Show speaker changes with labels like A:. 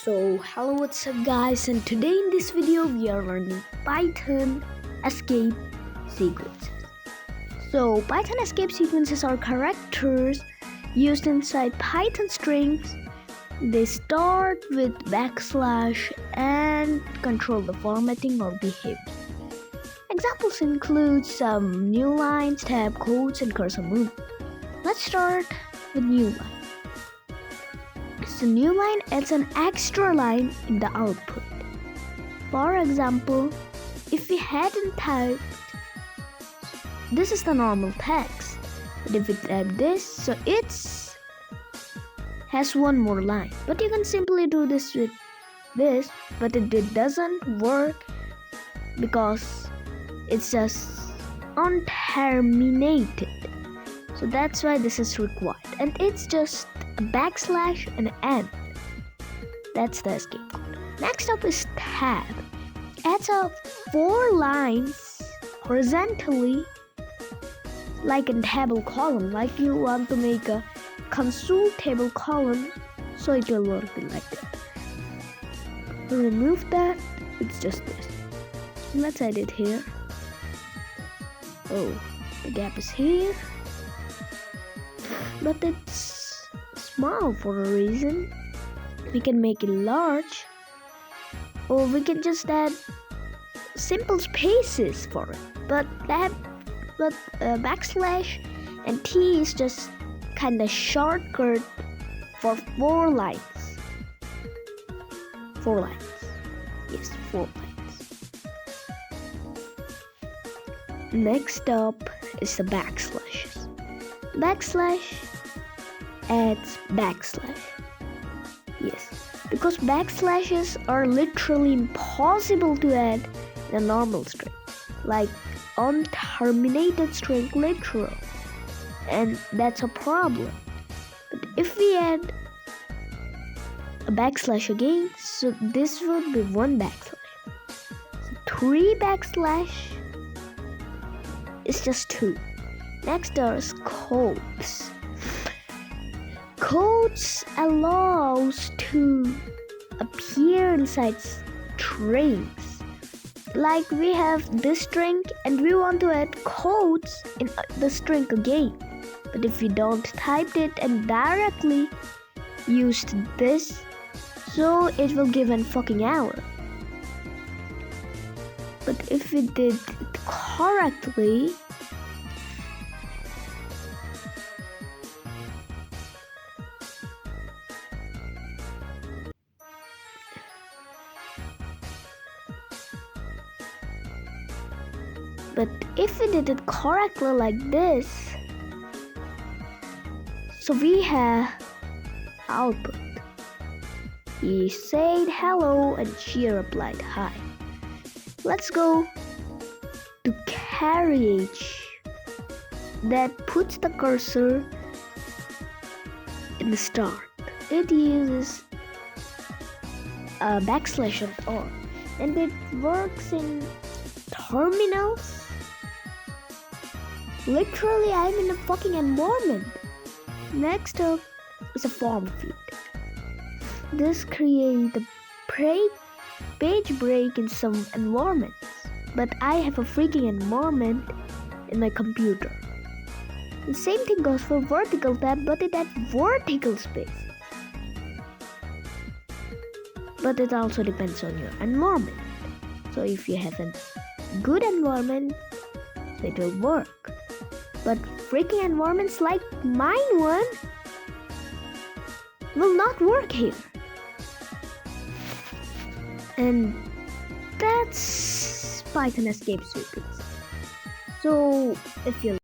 A: Hello, what's up guys, and today in this video we are learning Python escape sequences. Python escape sequences are characters used inside Python strings. They start with backslash and control the formatting or behavior. Examples include some new lines, tab codes, and cursor movement. Let's start with new line. So new line adds an extra line in the output. For example, if we hadn't typed, this is the normal text, but if we type this, so it's has one more line. But you can simply do this with this, but it doesn't work because it's just unterminated. So that's why this is required, and it's just a backslash and an end. That's the escape code. Next up is tab. Adds up 4 lines horizontally like a table column, like you want to make a console table column, so it will work like that. To remove that, it's just this. Let's edit here. Oh, the gap is here, but it's small for a reason. We can make it large, or we can just add simple spaces for it. But backslash and T is just kind of shortcut for 4 lines. 4 lines. Yes, 4 lines. Next up is the backslashes. Backslash adds backslash. Yes, because backslashes are literally impossible to add in a normal string, like unterminated string literal, and that's a problem. But if we add a backslash again, so this would be 1 backslash. So 3 backslash is just 2. Next are codes. Codes allows to appear inside strings. Like we have this string and we want to add codes in the string again. But if we don't type it and directly used this, so it will give an fucking error. But if we did it correctly, like this, so we have output. He said hello and she replied hi. Let's go to carriage that puts the cursor in the start. It uses a backslash and or, and it works in terminals. Literally, I'm in a fucking environment. Next up is a form feed. This creates a page break in some environments, but I have a freaking environment in my computer. The same thing goes for vertical tab, but it adds vertical space. But it also depends on your environment. So if you have a good environment, it will work. But freaking environments like mine one will not work here. And that's Python escape sequence. So if you